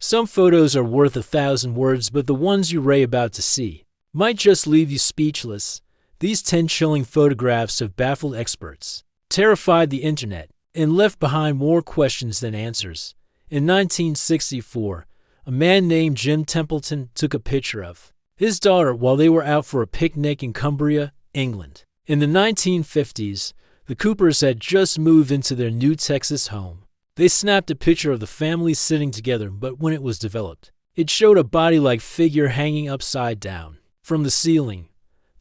Some photos are worth 1,000 words, but the ones you're about to see might just leave you speechless. These 10 chilling photographs have baffled experts, terrified the internet, and left behind more questions than answers. In 1964, a man named Jim Templeton took a picture of his daughter while they were out for a picnic in Cumbria, England. In the 1950s, the Coopers had just moved into their new Texas home. They snapped a picture of the family sitting together, but when it was developed, it showed a body-like figure hanging upside down from the ceiling.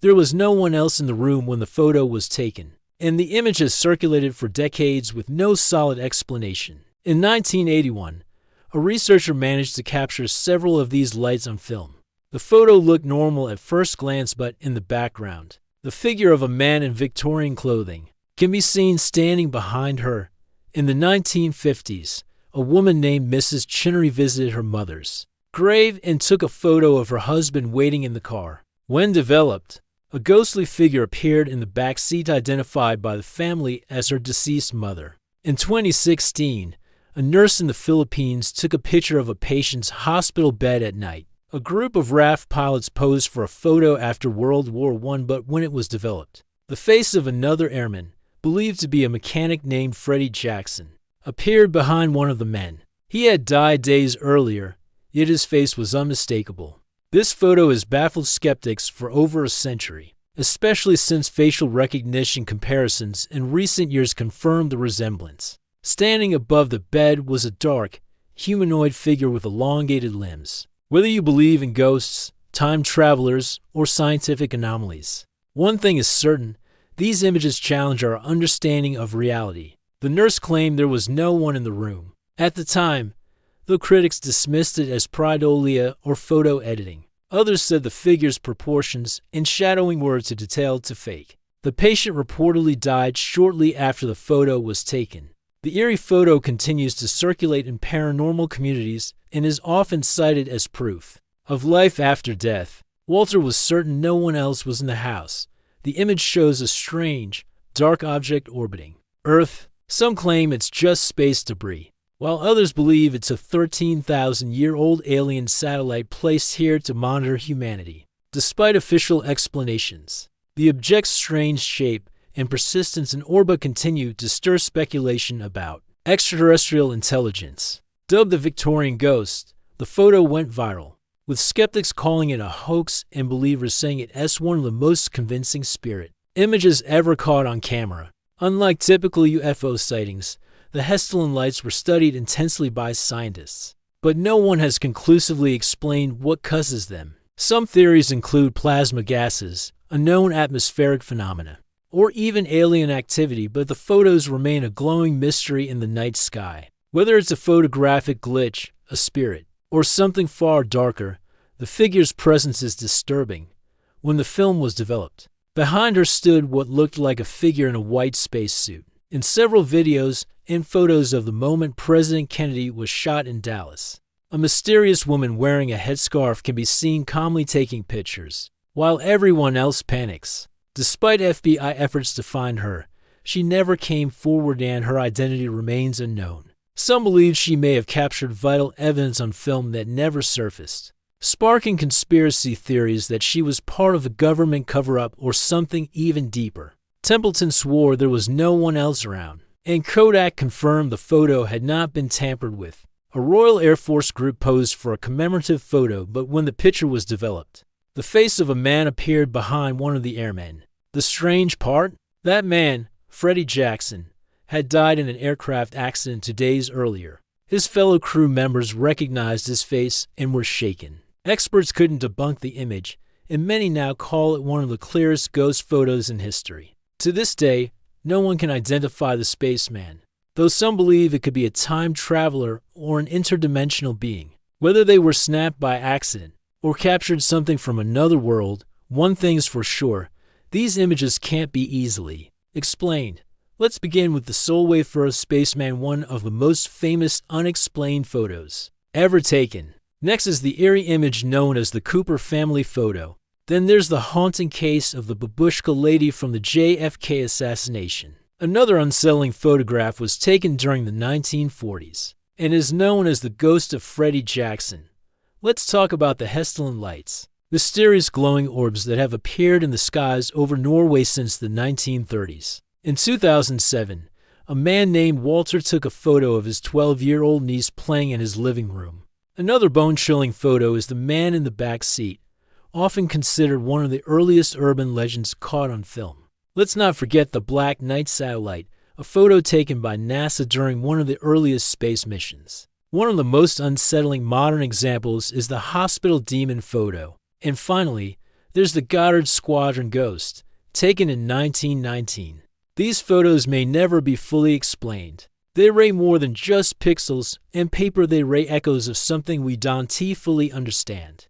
There was no one else in the room when the photo was taken, and the image has circulated for decades with no solid explanation. In 1981, a researcher managed to capture several of these lights on film. The photo looked normal at first glance, but in the background, the figure of a man in Victorian clothing can be seen standing behind her. In the 1950s, a woman named Mrs. Chinnery visited her mother's grave and took a photo of her husband waiting in the car. When developed, a ghostly figure appeared in the back seat identified by the family as her deceased mother. In 2016, a nurse in the Philippines took a picture of a patient's hospital bed at night. A group of RAF pilots posed for a photo after World War I, but when it was developed, the face of another airman, believed to be a mechanic named Freddie Jackson, appeared behind one of the men. He had died days earlier, yet his face was unmistakable. This photo has baffled skeptics for over a century, especially since facial recognition comparisons in recent years confirmed the resemblance. Standing above the bed was a dark, humanoid figure with elongated limbs. Whether you believe in ghosts, time travelers, or scientific anomalies, one thing is certain: these images challenge our understanding of reality. The nurse claimed there was no one in the room at the time, though critics dismissed it as pareidolia or photo editing. Others said the figure's proportions and shadowing were too detailed to fake. The patient reportedly died shortly after the photo was taken. The eerie photo continues to circulate in paranormal communities and is often cited as proof of life after death. Walter was certain no one else was in the house. The image shows a strange, dark object orbiting Earth. Some claim it's just space debris, while others believe it's a 13,000-year-old alien satellite placed here to monitor humanity. Despite official explanations, the object's strange shape and persistence in orbit continue to stir speculation about extraterrestrial intelligence. Dubbed the Victorian Ghost, the photo went viral, with skeptics calling it a hoax and believers saying it's one of the most convincing spirit images ever caught on camera. Unlike typical UFO sightings, the Hesselen lights were studied intensely by scientists, but no one has conclusively explained what causes them. Some theories include plasma gases, a known atmospheric phenomena, or even alien activity, but the photos remain a glowing mystery in the night sky. Whether it's a photographic glitch, a spirit, or something far darker, the figure's presence is disturbing. When the film was developed, behind her stood what looked like a figure in a white spacesuit. In several videos and photos of the moment President Kennedy was shot in Dallas, a mysterious woman wearing a headscarf can be seen calmly taking pictures, while everyone else panics. Despite FBI efforts to find her, she never came forward and her identity remains unknown. Some believe she may have captured vital evidence on film that never surfaced, sparking conspiracy theories that she was part of the government cover-up or something even deeper. Templeton swore there was no one else around, and Kodak confirmed the photo had not been tampered with. A Royal Air Force group posed for a commemorative photo, but when the picture was developed, the face of a man appeared behind one of the airmen. The strange part? That man, Freddie Jackson, had died in an aircraft accident 2 days earlier. His fellow crew members recognized his face and were shaken. Experts couldn't debunk the image, and many now call it one of the clearest ghost photos in history. To this day, no one can identify the spaceman, though some believe it could be a time traveler or an interdimensional being. Whether they were snapped by accident or captured something from another world, one thing's for sure: these images can't be easily explained. Let's begin with the Solway First Spaceman, one of the most famous unexplained photos ever taken. Next is the eerie image known as the Cooper family photo. Then there's the haunting case of the babushka lady from the JFK assassination. Another unsettling photograph was taken during the 1940s. and is known as the ghost of Freddie Jackson. Let's talk about the Hesselen lights, mysterious glowing orbs that have appeared in the skies over Norway since the 1930s. In 2007, a man named Walter took a photo of his 12-year-old niece playing in his living room. Another bone-chilling photo is the man in the back seat, often considered one of the earliest urban legends caught on film. Let's not forget the Black Knight satellite, a photo taken by NASA during one of the earliest space missions. One of the most unsettling modern examples is the hospital demon photo. And finally, there's the Goddard Squadron ghost, taken in 1919. These photos may never be fully explained. They ray more than just pixels and paper. They ray echoes of something we don't fully understand.